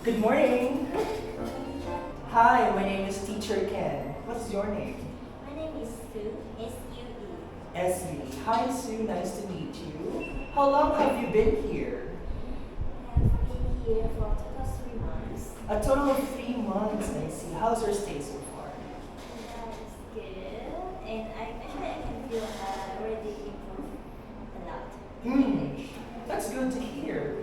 Good morning. Hi, my name is Teacher Ken. What's your name? My name is Sue, S-U-E. S-U-E. Hi Sue, nice to meet you. How long have you been here? I have been here for a total of 3 months. A total of 3 months, I see. How's your stay so far? That is good. And I can feel I already improved a lot. That's good to hear.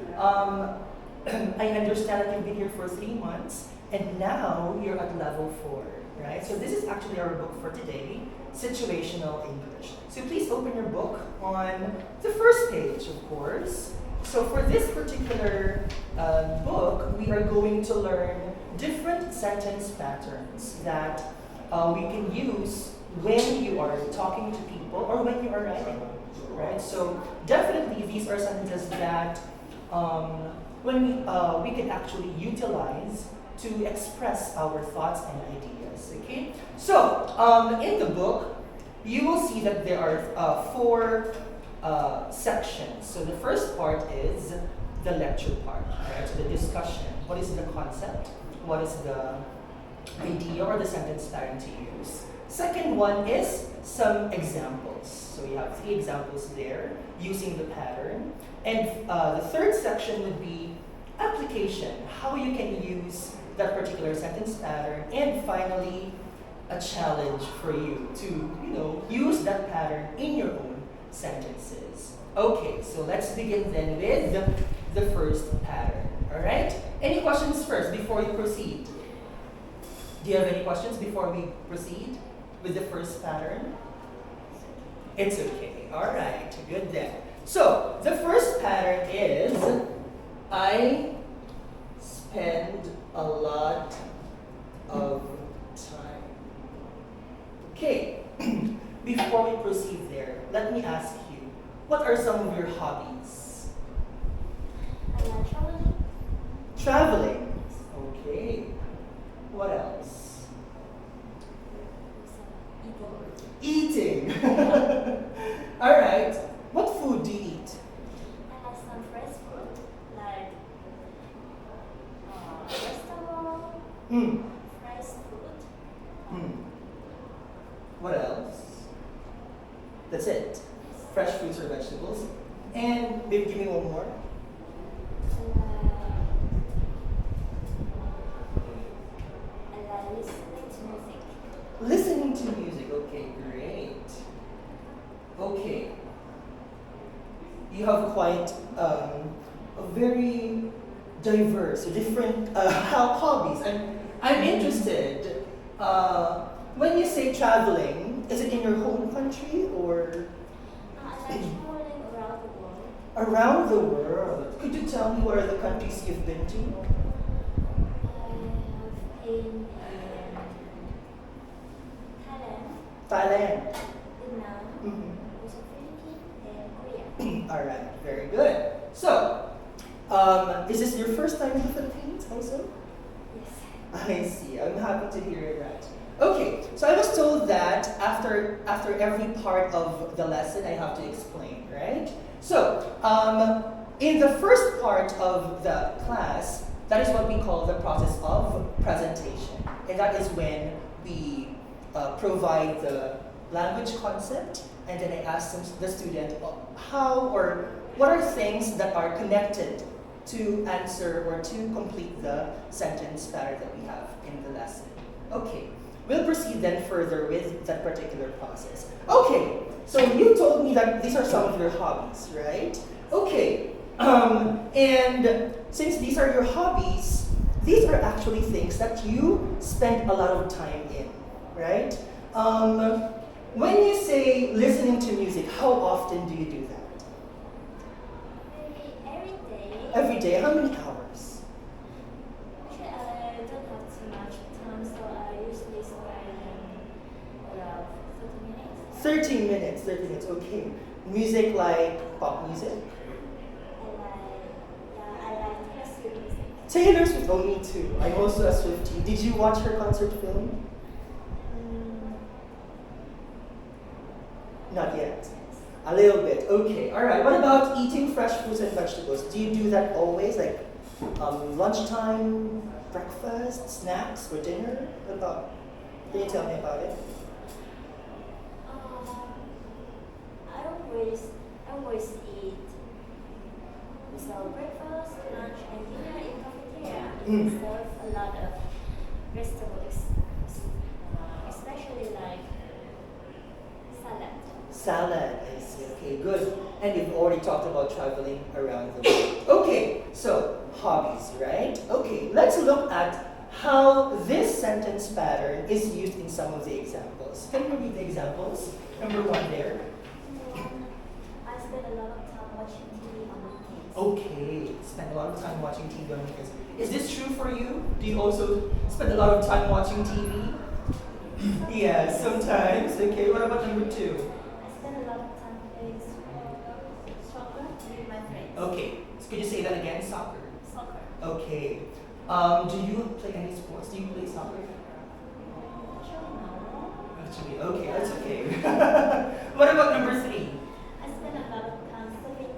I understand that you've been here for 3 months and now you're at level 4, right? So this is actually our book for today, Situational English. So please open your book on the first page, of course. So for this particular book, we are going to learn different sentence patterns that we can use when you are talking to people or when you are writing, right? So definitely these are sentences that when we can actually utilize to express our thoughts and ideas, okay? So, in the book, you will see that there are 4 sections. So the first part is the lecture part, right? So the discussion. What is the concept? What is the idea or the sentence pattern to use? Second one is some examples. So we have 3 examples there using the pattern. And the third section would be application, how you can use that particular sentence pattern. And finally, a challenge for you to, use that pattern in your own sentences. Okay, so let's begin then with the first pattern, all right? Any questions first before we proceed? Do you have any questions before we proceed with the first pattern? It's okay, all right, good then. So, the first pattern is, I spend a lot of time. Okay, before we proceed there, let me ask you, what are some of your hobbies? I like traveling. Traveling. Okay. What else? Eating. Eating. All right. What food do you eat? I like some fresh food, like vegetable, fresh food. What else? That's it. Fresh fruits or vegetables. And maybe give me one more. I like listening to music. Listening to music. Okay, great. Okay. You have quite a very diverse, different hobbies. I'm interested. When you say traveling, is it in your home country or I like traveling around the world. around the world? Could you tell me what are the countries you've been to? I have been in Thailand, Thailand. Vietnam, also Philippines, and Korea. All right, very good. So, is this your first time in the Philippines also? Yes. I see. I'm happy to hear that. Okay, so I was told that after every part of the lesson, I have to explain, right? So, in the first part of the class, that is what we call the process of presentation, and that is when we provide the language concept, and then I ask the student how or what are things that are connected to answer or to complete the sentence pattern that we have in the lesson. Okay, we'll proceed then further with that particular process. Okay, so you told me that these are some of your hobbies, right? Okay, and since these are your hobbies, these are actually things that you spend a lot of time in, right? When you say listening to music, how often do you do that? Maybe every day. Every day, how many hours? Actually, I don't have too much time, so I usually spend around 30 minutes. 30 minutes, okay. Music like pop music? I like Taylor Swift music. Taylor Swift, oh me too. I'm also a Swiftie. Did you watch her concert film? Not yet. A little bit, okay. All right, what about eating fresh fruits and vegetables? Do you do that always? Like Lunchtime, breakfast, snacks, or dinner? What about? Can you tell me about it? I always eat so breakfast, lunch, and dinner in cafeteria. It serves a lot of vegetables, especially like salad. Salad, I see. Okay, good. And you've already talked about traveling around the world. Okay, so hobbies, right? Okay, let's look at how this sentence pattern is used in some of the examples. Can you read the examples? Number 1 there. I spend a lot of time watching TV on weekends. Okay, spend a lot of time watching TV on weekends. Is this true for you? Do you also spend a lot of time watching TV? Yeah, sometimes. Okay, what about number 2? I spend a lot of time playing soccer with my friends. Okay, so could you say that again? Soccer. Soccer. Okay. Do you play any sports? Do you play soccer? Actually, no. Actually, okay, that's okay. What about number 3? I spend a lot of time surfing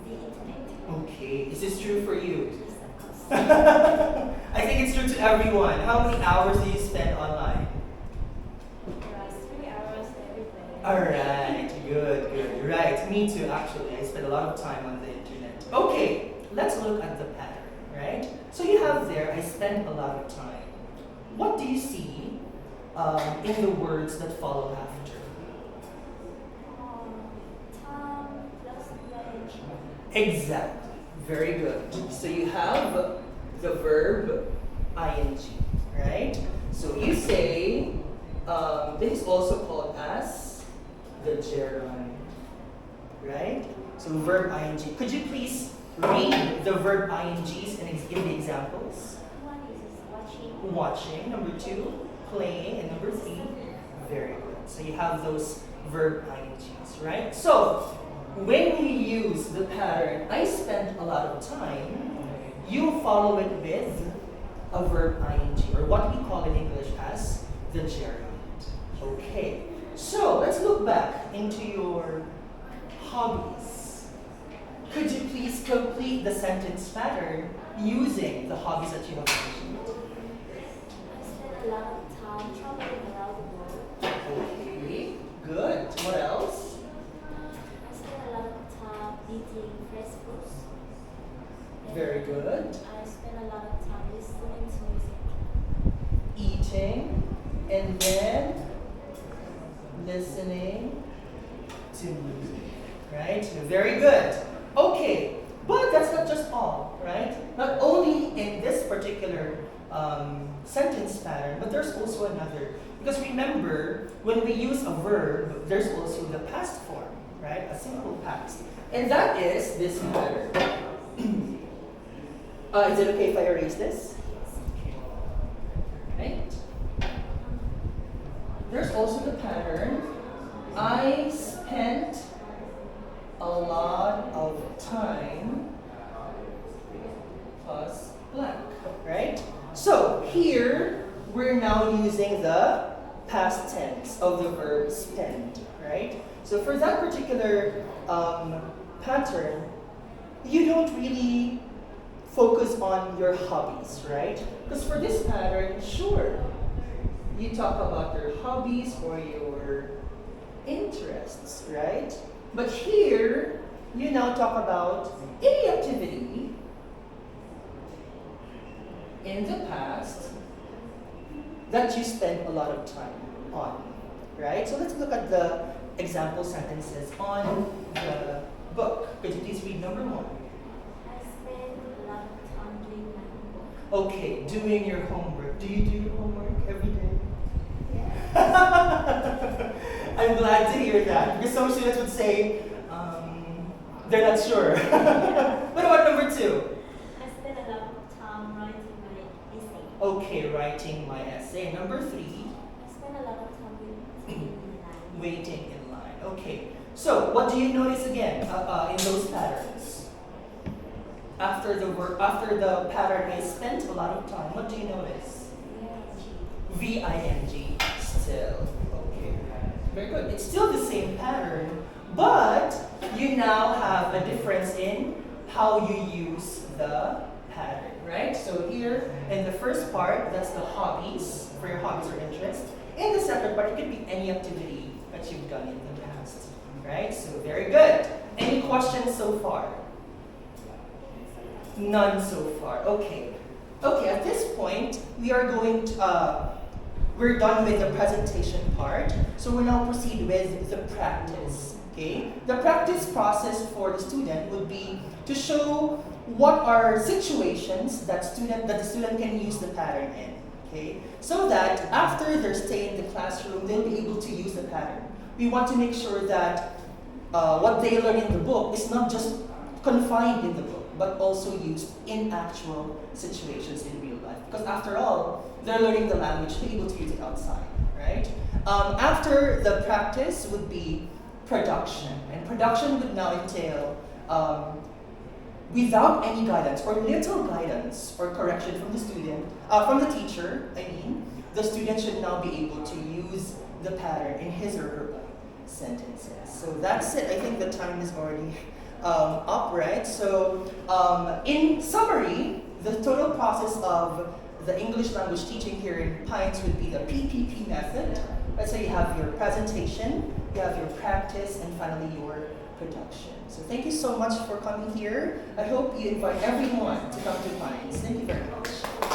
the internet. Okay, is this true for you? Yes, of course. I think it's true to everyone. How many hours do you spend online? Around 3 hours every day. Alright, good. Right, me too actually. I spend a lot of time on the internet. Okay, let's look at the pattern, right? So you have there, I spend a lot of time. What do you see in the words that follow after? Time plus wage. Exactly. Very good. So you have the verb ing, right? So you say, this is also called as the gerund, right? So verb ing. Could you please read the verb ings and give the examples? One is watching. Watching, number 2, playing, and number 3, very good. So you have those verb ings, right? So when you use the pattern, I spent a lot of time, you follow it with a verb ing, or what we call in English as the gerund. Okay, so let's look back into your hobbies. Could you please complete the sentence pattern using the hobbies that you have mentioned? I spend a lot of time traveling around the world. Okay, good. What else? I spend a lot of time eating fresh foods. And Very good. I spend a lot of time listening to music. Eating, and then listening to music, right? Very good. Okay, but that's not just all, right? Not only in this particular sentence pattern, but there's also another. Because remember, when we use a verb, there's also the past form, right? A simple past. And that is this pattern. Is it okay if I erase this? Right? There's also the pattern, I spent a lot of time plus blank, right? So here, we're now using the past tense of the verb spend, right? So for that particular pattern, you don't really focus on your hobbies, right? Because for this pattern, sure, you talk about your hobbies or your interests, right? But here, you now talk about any activity in the past that you spent a lot of time on, right? So let's look at the example sentences on the book. Could you please read number 1? I spend a lot of time doing my homework. Okay, doing your homework. Do you do your homework every day? Yeah. I'm glad to hear that. Because some students would say, they're not sure. What about number 2? I spend a lot of time writing my essay. Okay, writing my essay. Number 3, I spend a lot of time waiting in line. waiting in line. Okay, so what do you notice again in those patterns? After the pattern, I spent a lot of time. What do you notice? VING still. Okay, very good. It's still the same pattern, but you now have a difference in how you use the pattern, right? So here, in the first part, that's the hobbies, for your hobbies or interests. In the second part, it could be any activity that you've done in the past, right? So very good. Any questions so far? None so far. Okay. Okay, at this point, we are going to, we're done with the presentation part. So we'll now proceed with the practice, okay? The practice process for the student would be to show what are situations that the student can use the pattern in, okay? So that after their stay in the classroom, they'll be able to use the pattern. We want to make sure that what they learn in the book is not just confined in the book, but also used in actual situations in real life. Because after all, they're learning the language to be able to use it outside, right? After the practice would be production. And production would now entail, without any guidance or little guidance or correction from the student, from the teacher, the student should now be able to use the pattern in his or her own sentences. So that's it. I think the time is already up, right? So in summary, the total process of the English language teaching here in Pines would be the PPP method. Let's say you have your presentation, you have your practice, and finally your production. So thank you so much for coming here. I hope you invite everyone to come to Pines. Thank you very much.